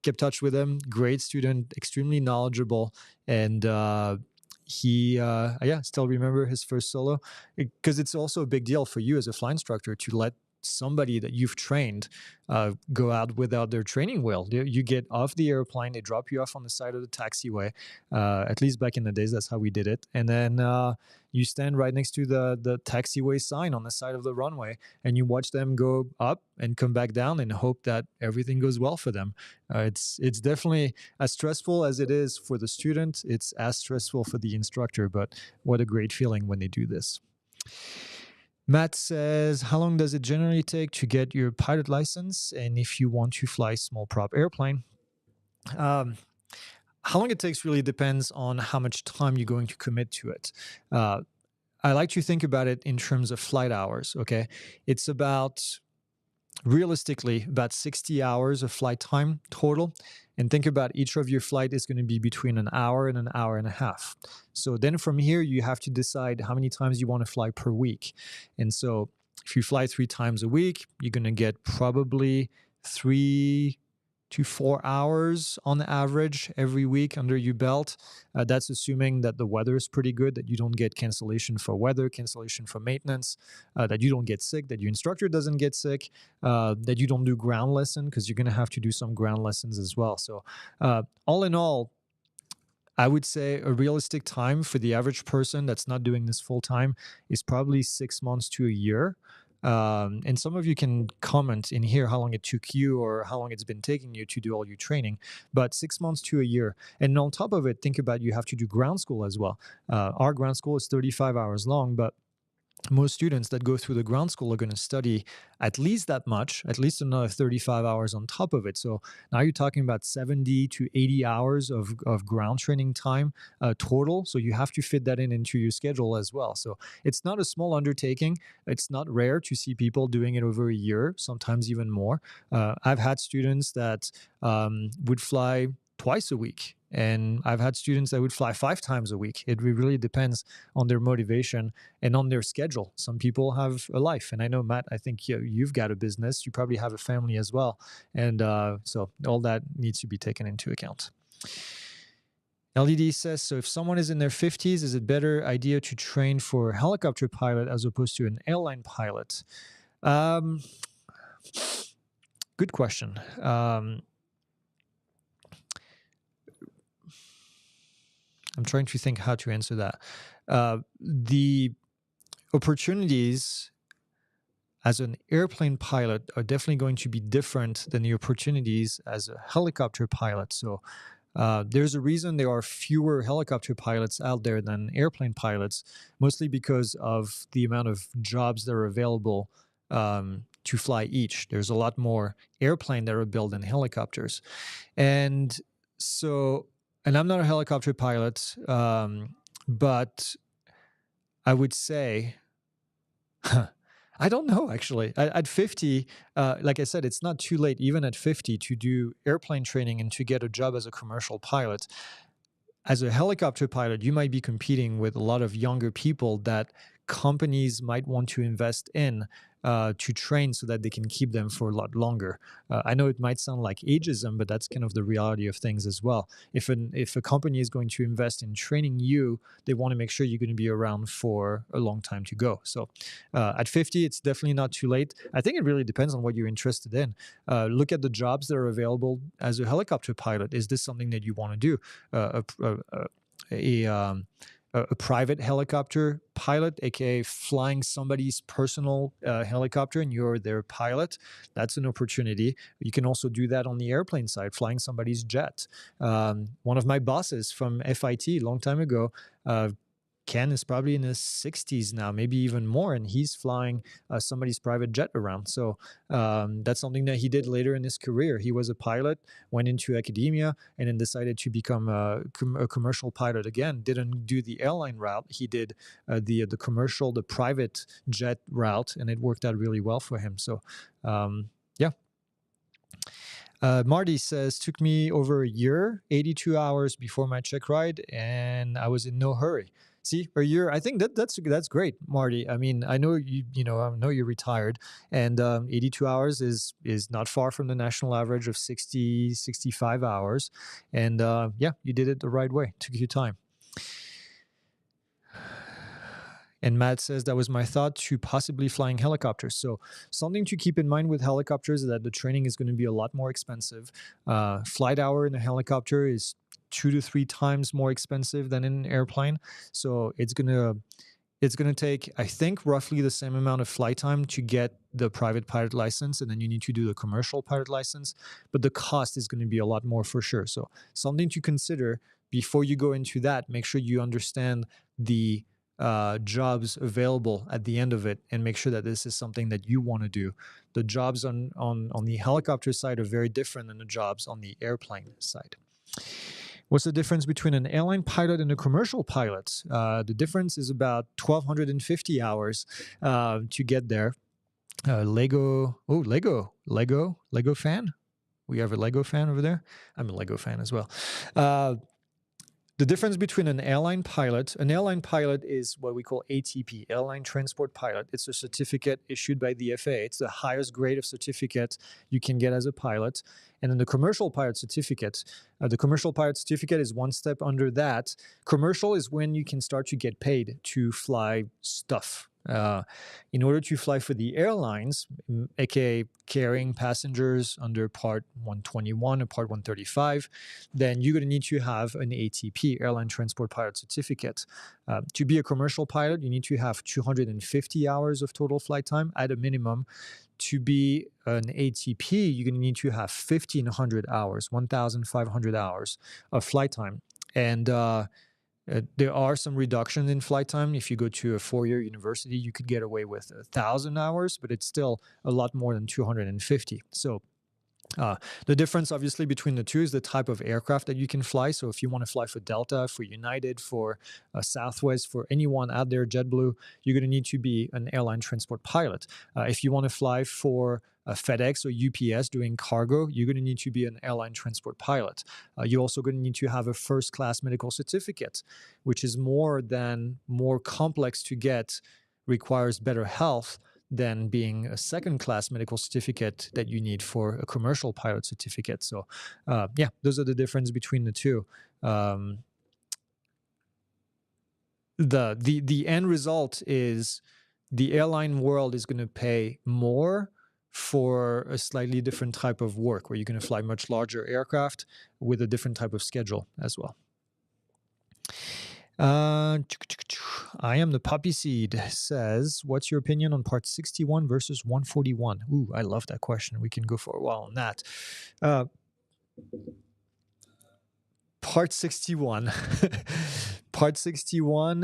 Kept touch with him. Great student, extremely knowledgeable, and he still remember his first solo, because it's also a big deal for you as a flight instructor to let somebody that you've trained go out without their training wheel. You get off the airplane, they drop you off on the side of the taxiway. At least back in the days, that's how we did it. And then you stand right next to the taxiway sign on the side of the runway, and you watch them go up and come back down and hope that everything goes well for them. It's definitely as stressful as it is for the student. It's as stressful for the instructor, but what a great feeling when they do this. Matt says, how long does it generally take to get your pilot license? And if you want to fly small prop airplane, how long it takes really depends on how much time you're going to commit to it. I like to think about it in terms of flight hours, okay? It's about, realistically, about 60 hours of flight time total. And think about each of your flight is going to be between an hour and an hour and a half. So then from here, you have to decide how many times you want to fly per week. And so if you fly 3 times a week, you're going to get probably 3 to 4 hours on average every week under your belt. That's assuming that the weather is pretty good, that you don't get cancellation for weather, cancellation for maintenance, that you don't get sick, that your instructor doesn't get sick, that you don't do ground lesson, because you're going to have to do some ground lessons as well. So all in all, I would say a realistic time for the average person that's not doing this full time is probably 6 months to a year. And some of you can comment in here how long it took you or how long it's been taking you to do all your training, but 6 months to a year. And on top of it, think about you have to do ground school as well. Our ground school is 35 hours long, but most students that go through the ground school are going to study at least that much, at least another 35 hours on top of it. So now you're talking about 70 to 80 hours of ground training time total. So you have to fit that into your schedule as well. So it's not a small undertaking. It's not rare to see people doing it over a year, sometimes even more. I've had students that would fly twice a week. And I've had students that would fly 5 times a week. It really depends on their motivation and on their schedule. Some people have a life. And I know, Matt, I think you've got a business. You probably have a family as well. And so all that needs to be taken into account. LDD says, so if someone is in their 50s, is it better idea to train for a helicopter pilot as opposed to an airline pilot? Good question. I'm trying to think how to answer that. The opportunities as an airplane pilot are definitely going to be different than the opportunities as a helicopter pilot. So there's a reason there are fewer helicopter pilots out there than airplane pilots, mostly because of the amount of jobs that are available to fly each. There's a lot more airplane that are built than helicopters. And so... And I'm not a helicopter pilot, but I would say I don't know actually. At 50, like I said, it's not too late, even at 50, to do airplane training and to get a job as a commercial pilot. As a helicopter pilot, you might be competing with a lot of younger people that companies might want to invest in to train so that they can keep them for a lot longer. I know it might sound like ageism, but that's kind of the reality of things as well. If a company is going to invest in training you, they want to make sure you're going to be around for a long time to go. So at 50, it's definitely not too late. I think it really depends on what you're interested in. Look at the jobs that are available as a helicopter pilot. Is this something that you want to do? A, a private helicopter pilot, aka flying somebody's personal helicopter and you're their pilot, that's an opportunity. You can also do that on the airplane side, flying somebody's jet. One of my bosses from FIT a long time ago, Ken is probably in his 60s now, maybe even more, and he's flying somebody's private jet around. So that's something that he did later in his career. He was a pilot, went into academia, and then decided to become a commercial pilot again. Didn't do the airline route. He did the commercial, the private jet route, and it worked out really well for him. So yeah. Marty says, took me over a year, 82 hours before my check ride, and I was in no hurry. See, a year. I think that's great, Marty. I mean, I know I know you're retired, and 82 hours is not far from the national average of 60, 65 hours. And yeah, you did it the right way. Took your time. And Matt says, that was my thought to possibly flying helicopters. So something to keep in mind with helicopters is that the training is going to be a lot more expensive. Flight hour in a helicopter is 2 to 3 times more expensive than in an airplane. So it's gonna take, I think, roughly the same amount of flight time to get the private pilot license, and then you need to do the commercial pilot license. But the cost is going to be a lot more for sure. So something to consider before you go into that. Make sure you understand the jobs available at the end of it, and make sure that this is something that you want to do. The jobs on the helicopter side are very different than the jobs on the airplane side. What's the difference between an airline pilot and a commercial pilot? The difference is about 1,250 hours to get there. Lego fan. We have a Lego fan over there. I'm a Lego fan as well. The difference between an airline pilot is what we call ATP, Airline Transport Pilot. It's a certificate issued by the FAA. It's the highest grade of certificate you can get as a pilot. And then the commercial pilot certificate is one step under that. Commercial is when you can start to get paid to fly stuff. In order to fly for the airlines, aka carrying passengers under Part 121 or Part 135, then you're going to need to have an ATP, Airline Transport Pilot Certificate. To be a commercial pilot, you need to have 250 hours of total flight time at a minimum. To be an ATP, you're going to need to have 1,500 hours, 1,500 hours of flight time. And there are some reductions in flight time. If you go to a 4-year university, you could get away with 1,000 hours, but it's still a lot more than 250. So the difference, obviously, between the two is the type of aircraft that you can fly. So if you want to fly for Delta, for United, for Southwest, for anyone out there, JetBlue, you're going to need to be an airline transport pilot. If you want to fly for FedEx or UPS doing cargo, you're going to need to be an airline transport pilot. You're also going to need to have a first-class medical certificate, which is more complex to get, requires better health than being a second-class medical certificate that you need for a commercial pilot certificate. So, yeah, those are the difference between the two. The end result is the airline world is going to pay more for a slightly different type of work, where you're going to fly much larger aircraft with a different type of schedule as well. I am the Poppy Seed says, what's your opinion on Part 61 versus 141? Ooh, I love that question. We can go for a while on that. Part 61. Part 61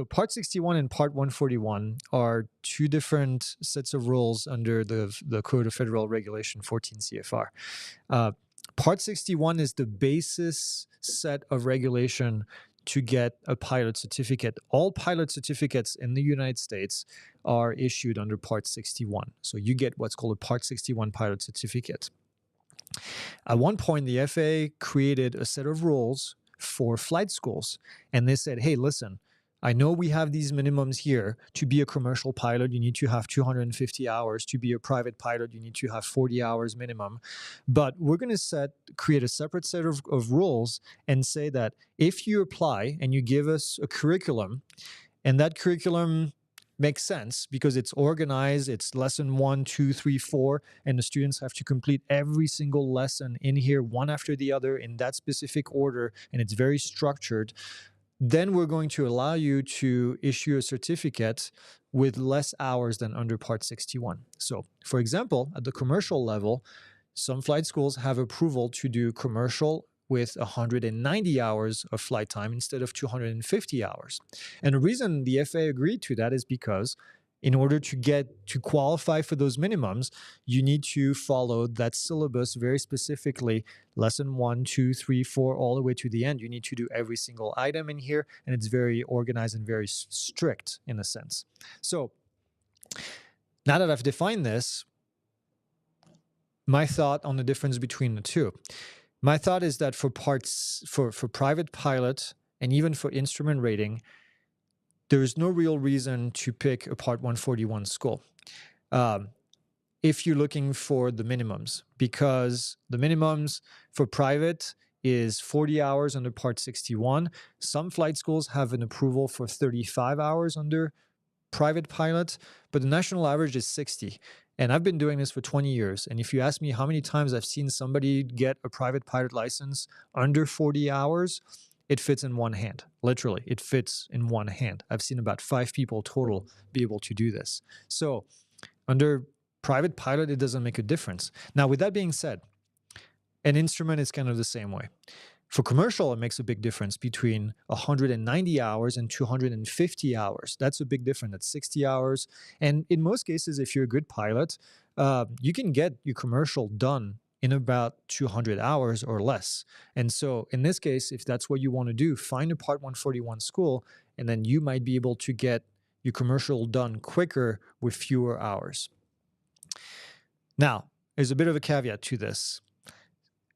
Part 61 and Part 141 are two different sets of rules under the Code of Federal Regulation 14 CFR. Part 61 is the basis set of regulation to get a pilot certificate. All pilot certificates in the United States are issued under Part 61. So you get what's called a Part 61 pilot certificate. At one point, the FAA created a set of rules for flight schools. And they said, hey, listen, I know we have these minimums here. To be a commercial pilot, you need to have 250 hours. To be a private pilot, you need to have 40 hours minimum. But we're going to create a separate set of rules and say that if you apply and you give us a curriculum, and that curriculum makes sense because it's organized, it's lesson 1, 2, 3, 4, and the students have to complete every single lesson in here one after the other in that specific order, and it's very structured, then we're going to allow you to issue a certificate with less hours than under Part 61. So, for example, at the commercial level, some flight schools have approval to do commercial with 190 hours of flight time instead of 250 hours. And the reason the FAA agreed to that is because in order to qualify for those minimums, you need to follow that syllabus very specifically, lesson 1, 2, 3, 4, all the way to the end. You need to do every single item in here, and it's very organized and very strict in a sense. So now that I've defined this, my thought on the difference between the two. My thought is that for private pilot and even for instrument rating, there is no real reason to pick a Part 141 school if you're looking for the minimums, because the minimums for private is 40 hours under Part 61. Some flight schools have an approval for 35 hours under private pilot, but the national average is 60. And I've been doing this for 20 years. And if you ask me how many times I've seen somebody get a private pilot license under 40 hours, it fits in one hand. Literally, it fits in one hand. I've seen about 5 people total be able to do this. So under private pilot, it doesn't make a difference. Now, with that being said, an instrument is kind of the same way. For commercial, it makes a big difference between 190 hours and 250 hours. That's a big difference. That's 60 hours. And in most cases, if you're a good pilot, you can get your commercial done in about 200 hours or less. And so in this case, if that's what you want to do, find a Part 141 school, and then you might be able to get your commercial done quicker with fewer hours. Now, there's a bit of a caveat to this.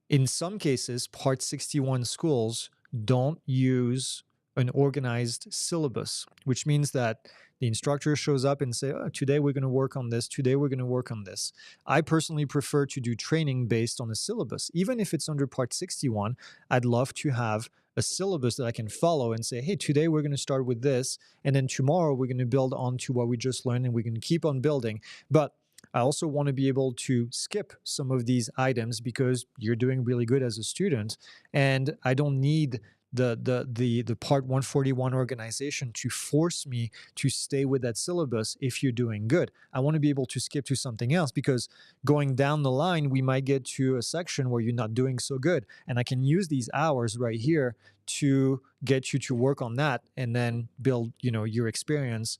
In some cases, Part 61 schools don't use an organized syllabus, which means that the instructor shows up and say, oh, today we're going to work on this. Today we're going to work on this. I personally prefer to do training based on a syllabus. Even if it's under Part 61, I'd love to have a syllabus that I can follow and say, hey, today we're going to start with this. And then tomorrow we're going to build on to what we just learned, and we're going to keep on building. But I also want to be able to skip some of these items because you're doing really good as a student, and I don't need the Part 141 organization to force me to stay with that syllabus if you're doing good. I want to be able to skip to something else because going down the line, we might get to a section where you're not doing so good, and I can use these hours right here to get you to work on that and then build, your experience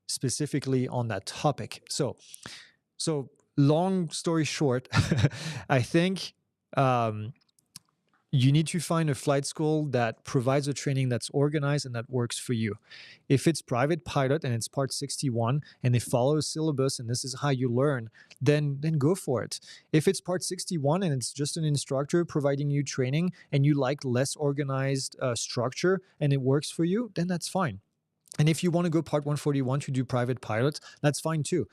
specifically on that topic. So long story short, I think you need to find a flight school that provides a training that's organized and that works for you. If it's private pilot and it's Part 61 and they follow a syllabus and this is how you learn, then go for it. If it's Part 61 and it's just an instructor providing you training and you like less organized structure and it works for you, then that's fine. And if you want to go Part 141 to do private pilot, that's fine too.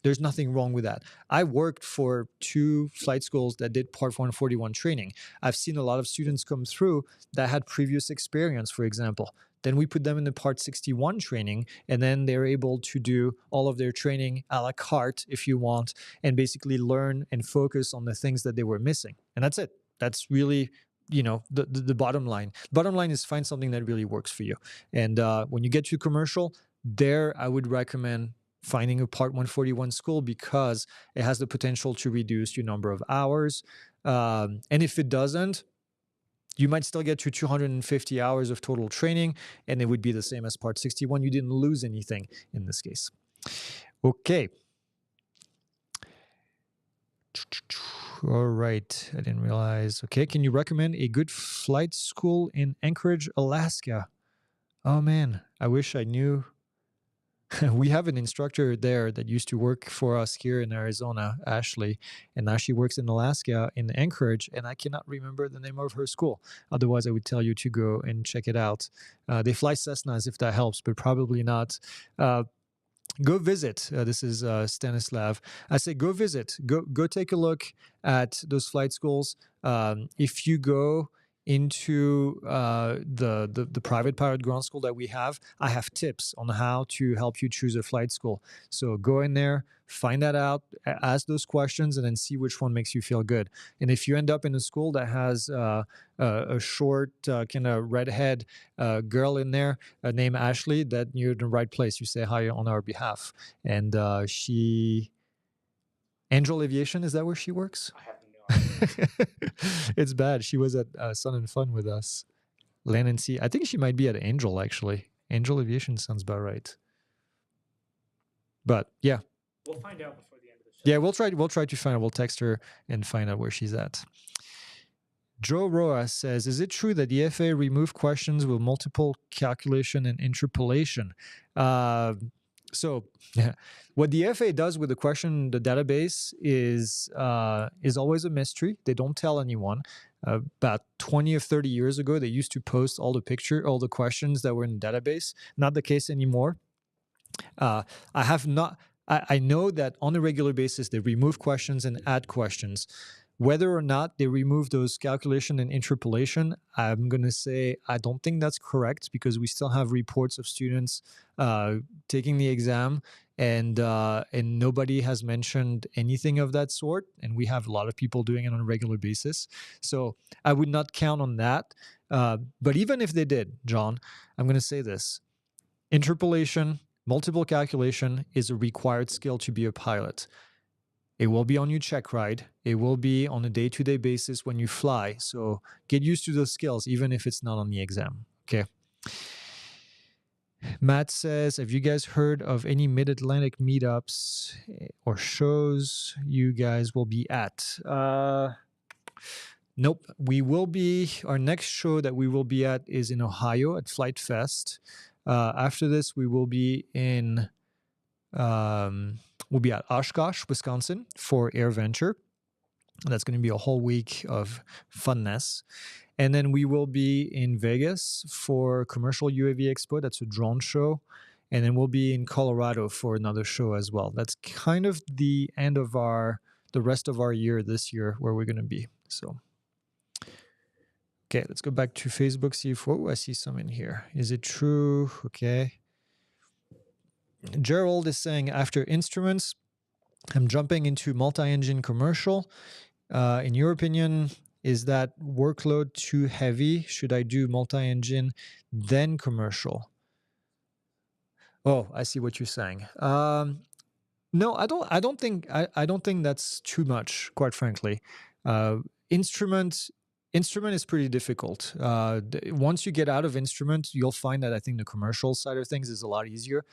There's nothing wrong with that. I worked for 2 flight schools that did Part 141 training. I've seen a lot of students come through that had previous experience, for example. Then we put them in the Part 61 training, and then they're able to do all of their training a la carte, if you want, and basically learn and focus on the things that they were missing. And that's it. That's really the bottom line. Bottom line is find something that really works for you. And when you get to commercial, there I would recommend finding a Part 141 school because it has the potential to reduce your number of hours. And if it doesn't, you might still get to 250 hours of total training, and it would be the same as Part 61. You didn't lose anything in this case. Okay. All right. I didn't realize. Okay. Can you recommend a good flight school in Anchorage, Alaska? Oh, man. I wish I knew. We have an instructor there that used to work for us here in Arizona, Ashley, and now she works in Alaska in Anchorage, and I cannot remember the name of her school. Otherwise, I would tell you to go and check it out. They fly Cessnas if that helps, but probably not. Go visit. This is Stanislav. I say go visit. Go take a look at those flight schools. If you go into the private pilot ground school that we have, I have tips on how to help you choose a flight school. So go in there, find that out, ask those questions, and then see which one makes you feel good. And if you end up in a school that has a short kind of redhead girl in there named Ashley, that you're in the right place. You say hi on our behalf. And Angel Aviation, is that where she works? I have no idea. It's bad. She was at Sun and Fun with us. Land and Sea. I think she might be at Angel, actually. Angel Aviation sounds about right. But yeah. We'll find out before the end of the show. Yeah, we'll try to find out. We'll text her and find out where she's at. Joe Roa says, is it true that the FAA removed questions with multiple calculation and interpolation? So what the FAA does with the question, the database is always a mystery. They don't tell anyone. About 20 or 30 years ago, they used to post all the questions that were in the database. Not the case anymore. I know that on a regular basis, they remove questions and add questions. Whether or not they remove those calculation and interpolation, I'm going to say I don't think that's correct, because we still have reports of students taking the exam, and nobody has mentioned anything of that sort. And we have a lot of people doing it on a regular basis. So I would not count on that. But even if they did, John, I'm going to say this. Interpolation, multiple calculation is a required skill to be a pilot. It will be on your check ride. It will be on a day-to-day basis when you fly. So get used to those skills, even if it's not on the exam. Okay. Matt says, have you guys heard of any Mid-Atlantic meetups or shows you guys will be at? Nope. Our next show that we will be at is in Ohio at Flight Fest. After this, we will be in... we'll be at Oshkosh, Wisconsin for AirVenture. That's going to be a whole week of funness. And then we will be in Vegas for Commercial UAV Expo. That's a drone show. And then we'll be in Colorado for another show as well. That's kind of the end of the rest of our year this year where we're going to be. So, okay, let's go back to Facebook, see if, I see some in here. Is it true? Okay. Gerald is saying, after instruments, I'm jumping into multi-engine commercial. In your opinion, is that workload too heavy? Should I do multi-engine, then commercial? Oh, I see what you're saying. No, I don't think that's too much, quite frankly. Instrument is pretty difficult. Once you get out of instrument, you'll find that I think the commercial side of things is a lot easier.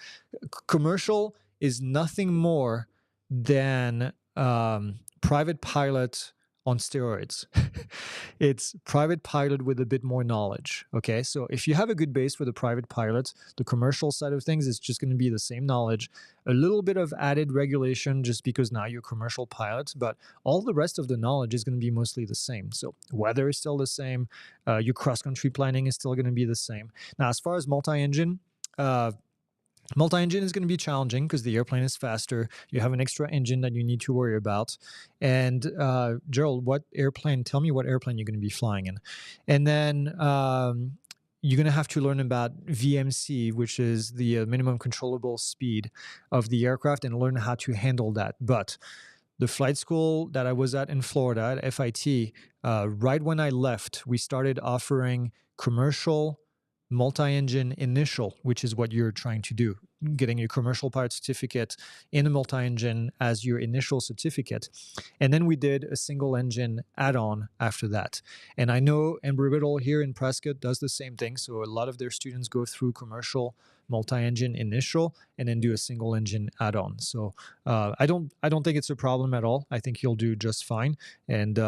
Commercial is nothing more than private pilot on steroids. It's private pilot with a bit more knowledge. Okay, so if you have a good base for the private pilot, the commercial side of things is just going to be the same knowledge, a little bit of added regulation just because now you're commercial pilots, but all the rest of the knowledge is going to be mostly the same. So weather is still the same. Your cross-country planning is still going to be the same. Now, as far as multi-engine is going to be challenging because the airplane is faster. You have an extra engine that you need to worry about. And Gerald, tell me what airplane you're going to be flying in. And then you're going to have to learn about VMC, which is the minimum controllable speed of the aircraft, and learn how to handle that. But the flight school that I was at in Florida at FIT, right when I left, we started offering commercial multi-engine initial, which is what you're trying to do, getting your commercial pilot certificate in a multi-engine as your initial certificate. And then we did a single engine add-on after that. And I know Embry-Riddle here in Prescott does the same thing. So a lot of their students go through commercial multi-engine initial and then do a single engine add-on. So I don't think it's a problem at all. I think you'll do just fine. And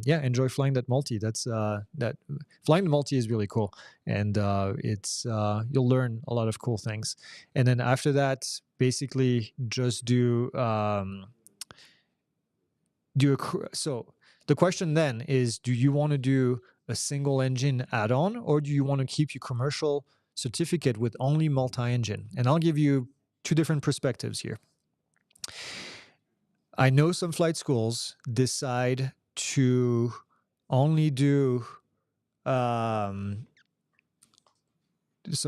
yeah, enjoy flying that multi. That's that flying the multi is really cool, and it's you'll learn a lot of cool things. And then after that, basically just do so the question then is, do you want to do a single engine add-on, or do you want to keep your commercial certificate with only multi-engine? And I'll give you two different perspectives here. I know some flight schools decide to only do some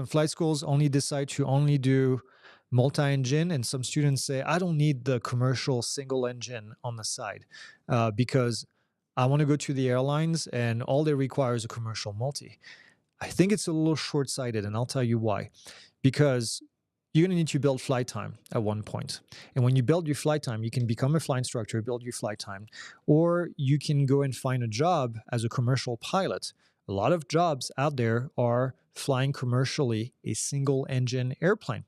flight schools only decide to only do multi-engine, and some students say, I don't need the commercial single engine on the side because I want to go to the airlines and all they require is a commercial multi. I think it's a little short-sighted, and I'll tell you why. Because you're going to need to build flight time at one point. And when you build your flight time, you can become a flight instructor, build your flight time, or you can go and find a job as a commercial pilot. A lot of jobs out there are flying commercially a single engine airplane.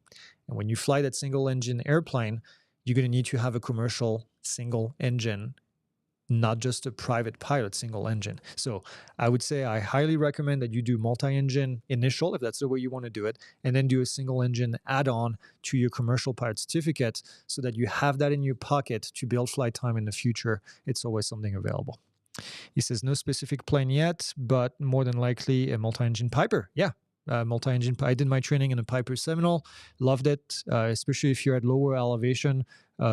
And when you fly that single engine airplane, you're going to need to have a commercial single engine, not just a private pilot single engine. So I would say I highly recommend that you do multi-engine initial, if that's the way you want to do it, and then do a single engine add-on to your commercial pilot certificate so that you have that in your pocket to build flight time in the future. It's always something available. He says, no specific plane yet, but more than likely a multi-engine Piper. Yeah. Multi-engine. I did my training in a Piper Seminole, loved it, especially if you're at lower elevation,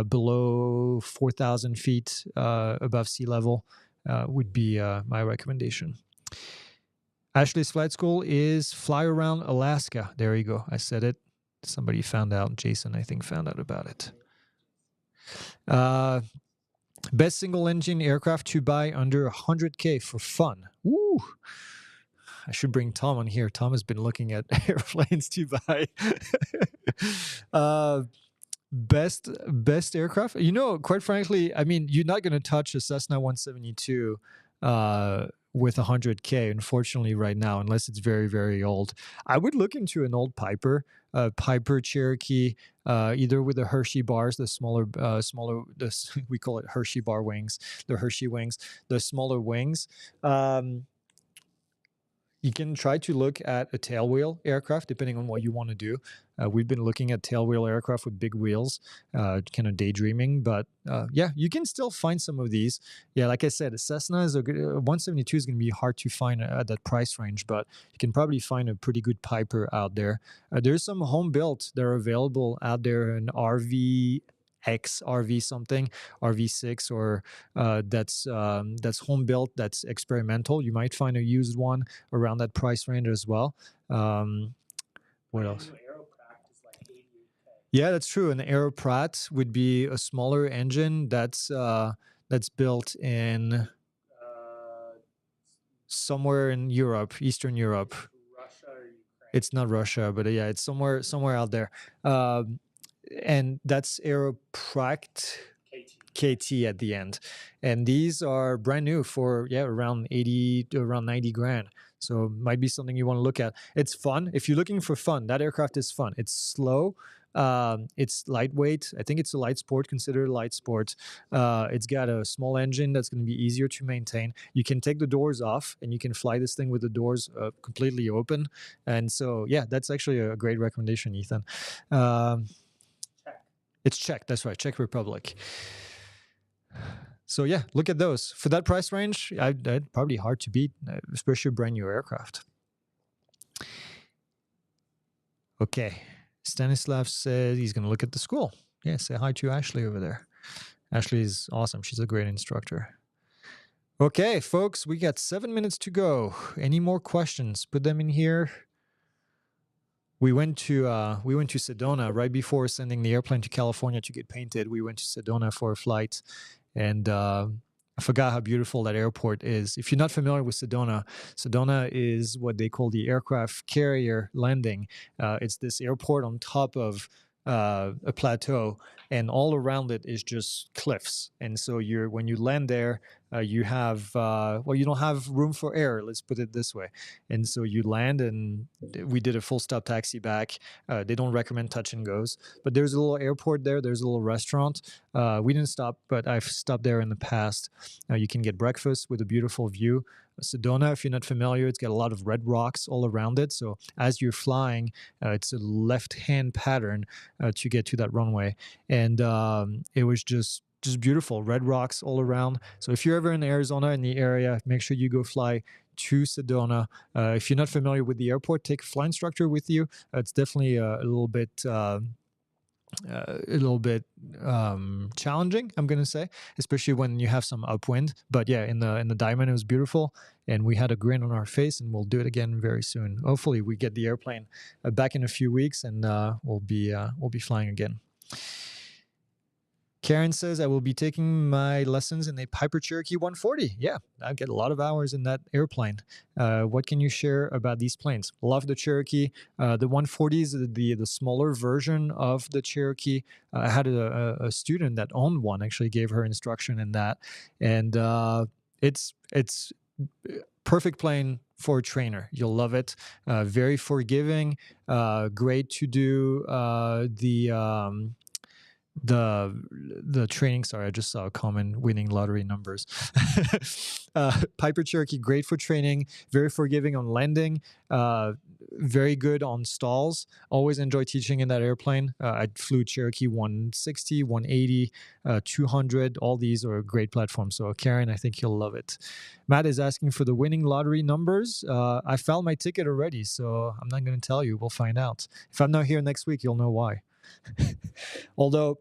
below 4,000 feet above sea level, would be my recommendation. Ashley's flight school is Fly Around Alaska. There you go. I said it. Somebody found out. Jason, I think, found out about it. Best single engine aircraft to buy under $100K for fun. Woo! I should bring Tom on here. Tom has been looking at airplanes to buy. Best aircraft. You know, quite frankly, I mean, you're not going to touch a Cessna 172 with $100K, unfortunately, right now, unless it's very, very old. I would look into an old Piper, Piper Cherokee, either with the Hershey bars, the smaller, we call it Hershey bar wings, the Hershey wings, the smaller wings. You can try to look at a tailwheel aircraft, depending on what you want to do. We've been looking at tailwheel aircraft with big wheels, kind of daydreaming. But yeah, you can still find some of these. Yeah, like I said, a Cessna is a good, 172 is going to be hard to find at that price range, but you can probably find a pretty good Piper out there. There's some home built that are available out there, an RV something, RV6, or that's home built, that's experimental. You might find a used one around that price range as well. What else? Yeah, that's true. An Aeroprat would be a smaller engine that's built in somewhere in Europe, Eastern Europe. Russia or Ukraine. It's not Russia, but yeah, it's somewhere out there. And that's Aeroprat KT at the end. And these are brand new for, around 80 to around 90 grand. So might be something you want to look at. It's fun. If you're looking for fun, that aircraft is fun. It's slow. It's lightweight. I think it's a light sport, considered a light sport. It's got a small engine that's going to be easier to maintain. You can take the doors off and you can fly this thing with the doors completely open. And so, yeah, that's actually a great recommendation, Ethan. It's Czech. That's right. Czech Republic. So yeah, look at those. For that price range, I'd probably hard to beat, especially a brand new aircraft. Okay. Stanislav says he's going to look at the school. Yeah, say hi to Ashley over there. Ashley is awesome. She's a great instructor. Okay, folks, we got 7 minutes to go. Any more questions? Put them in here. We went to Sedona right before sending the airplane to California to get painted. We went to Sedona for a flight, and I forgot how beautiful that airport is. If you're not familiar with Sedona, Sedona is what they call the aircraft carrier landing. It's this airport on top of a plateau, and all around it is just cliffs. And so when you land there, you have you don't have room for air. Let's put it this way. And so you land, and we did a full stop taxi back. They don't recommend touch and goes, but there's a little airport there. There's a little restaurant. We didn't stop, but I've stopped there in the past. You can get breakfast with a beautiful view. Sedona, if you're not familiar, it's got a lot of red rocks all around it. So as you're flying, it's a left-hand pattern to get to that runway, and it was just beautiful, red rocks all around. So if you're ever in Arizona, in the area, make sure you go fly to Sedona. If you're not familiar with the airport, take a flight instructor with you. It's definitely a little bit challenging, I'm gonna say, especially when you have some upwind. But yeah, in the diamond, it was beautiful, and we had a grin on our face, and we'll do it again very soon. Hopefully we get the airplane back in a few weeks, and we'll be flying again. Karen says, I will be taking my lessons in a Piper Cherokee 140. Yeah, I get a lot of hours in that airplane. What can you share about these planes? Love the Cherokee. The 140 is the smaller version of the Cherokee. I had a student that owned one, actually gave her instruction in that. And it's perfect plane for a trainer. You'll love it. Very forgiving. Great to do the training. Sorry, I just saw a comment, winning lottery numbers. Piper Cherokee, great for training, very forgiving on landing, very good on stalls. Always enjoy teaching in that airplane. I flew Cherokee 160, 180, 200. All these are great platforms. So Karen, I think you'll love it. Matt is asking for the winning lottery numbers. I found my ticket already, so I'm not going to tell you. We'll find out. If I'm not here next week, you'll know why. Although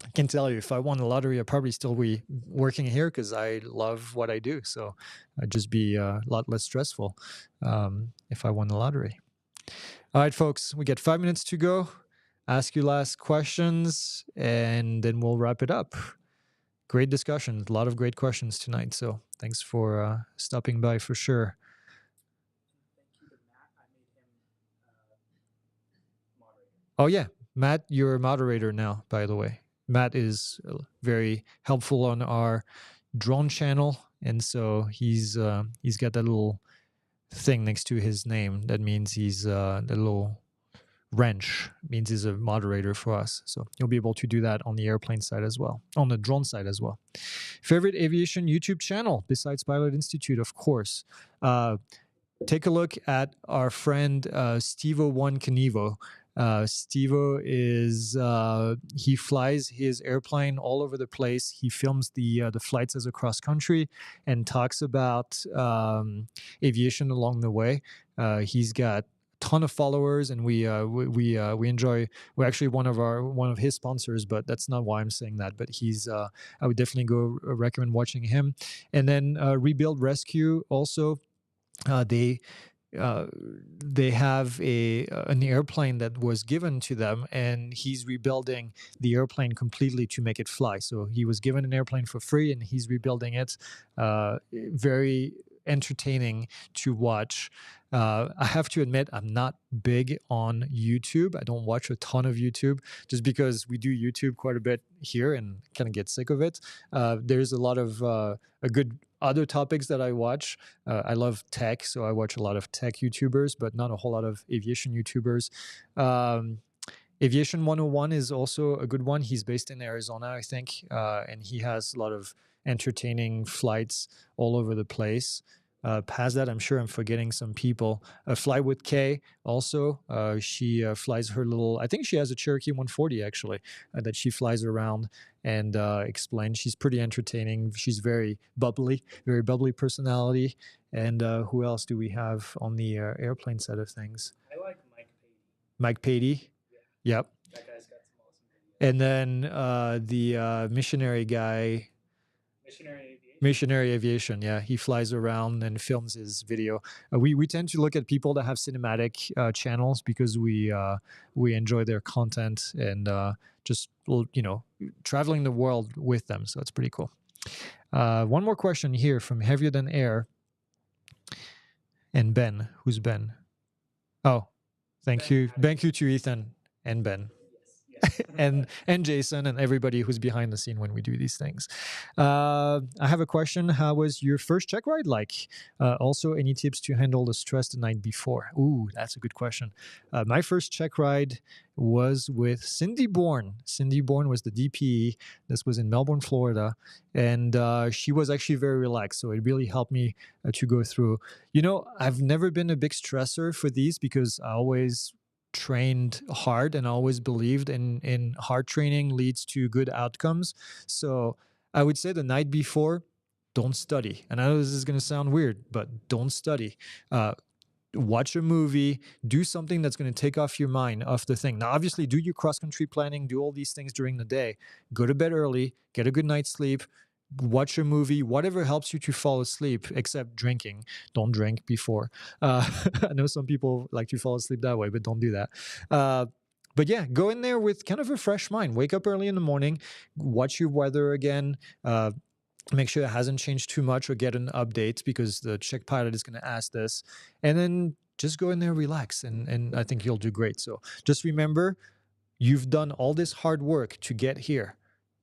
I can tell you, if I won the lottery, I'd probably still be working here because I love what I do. So I'd just be a lot less stressful if I won the lottery. All right, folks, we get 5 minutes to go. Ask your last questions, and then we'll wrap it up. Great discussion. A lot of great questions tonight. So thanks for stopping by for sure. Thank you to Matt. I made him moderator. Oh, yeah. Matt, you're a moderator now, by the way. Matt is very helpful on our drone channel, and so he's got that little thing next to his name. That means he's the little wrench means he's a moderator for us. So you'll be able to do that on the airplane side as well, on the drone side as well. Favorite aviation YouTube channel besides Pilot Institute, of course. Take a look at our friend Stevo1 Canivo. Stevo is he flies his airplane all over the place. He films the flights as a cross country and talks about aviation along the way. He's got a ton of followers, and we enjoy. We're actually one of his sponsors, but that's not why I'm saying that. But he's I would definitely go recommend watching him. And then Rebuild Rescue also. They have an airplane that was given to them, and he's rebuilding the airplane completely to make it fly. So he was given an airplane for free, and he's rebuilding it. Very entertaining to watch. I have to admit, I'm not big on YouTube. I don't watch a ton of YouTube just because we do YouTube quite a bit here and kind of get sick of it. There's a lot of a good other topics that I watch. I love tech, so I watch a lot of tech YouTubers, but not a whole lot of aviation YouTubers. Aviation 101 is also a good one. He's based in Arizona, I think, and he has a lot of entertaining flights all over the place. Past that, I'm sure I'm forgetting some people. Fly with Kay also. She flies her little, I think she has a Cherokee 140 actually, that she flies around and explains. She's pretty entertaining. She's very bubbly personality. And who else do we have on the airplane side of things? I like Mike Patey. Mike Patey. Yeah. Yep. That guy's got some awesome videos. And then the missionary guy, Missionary Aviation, yeah, he flies around and films his video. We tend to look at people that have cinematic channels because we enjoy their content and just traveling the world with them. So it's pretty cool. One more question here from Heavier Than Air and Ben. Who's Ben? Oh, thank you to Ethan and Ben. and Jason and everybody who's behind the scene when we do these things. I have a question. How was your first check ride like? Also, any tips to handle the stress the night before? Ooh, that's a good question. My first check ride was with Cindy Bourne. Cindy Bourne was the DPE. This was in Melbourne, Florida, and she was actually very relaxed. So it really helped me to go through. You know, I've never been a big stressor for these because I always trained hard and I always believed in hard training leads to good outcomes. So I would say the night before, don't study. And I know this is going to sound weird, but don't study. Watch a movie, do something that's going to take off your mind off the thing. Now, obviously, do your cross country planning, do all these things during the day. Go to bed early, get a good night's sleep, watch a movie, whatever helps you to fall asleep, except drinking. Don't drink before. I know some people like to fall asleep that way, but don't do that. But yeah, go in there with kind of a fresh mind. Wake up early in the morning, watch your weather again. Make sure it hasn't changed too much or get an update because the check pilot is going to ask this. And then just go in there, relax, and I think you'll do great. So just remember, you've done all this hard work to get here.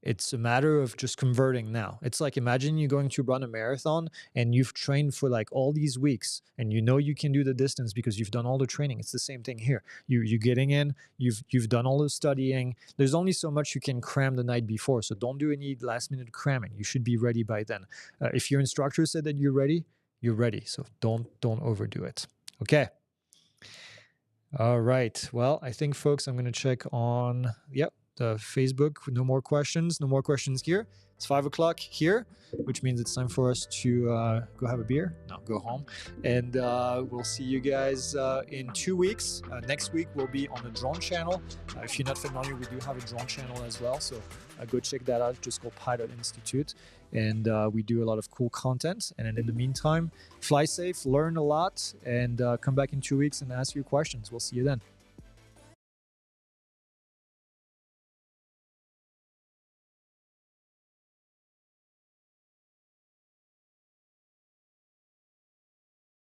It's a matter of just converting now. It's like imagine you going to run a marathon and you've trained for like all these weeks and you know you can do the distance because you've done all the training. It's the same thing here. You're getting in, you've done all the studying. There's only so much you can cram the night before, so don't do any last minute cramming. You should be ready by then. If your instructor said that you're ready, you're ready. So don't overdo it. Okay. All right. Well, I think folks, I'm going to check on. Yep. The Facebook, no more questions here. It's 5 o'clock here, which means it's time for us to go have a beer. No, go home. And we'll see you guys in 2 weeks. Next week, we'll be on the drone channel. If you're not familiar, we do have a drone channel as well. So go check that out. Just go Pilot Institute. And we do a lot of cool content. And in the meantime, fly safe, learn a lot, and come back in 2 weeks and ask your questions. We'll see you then.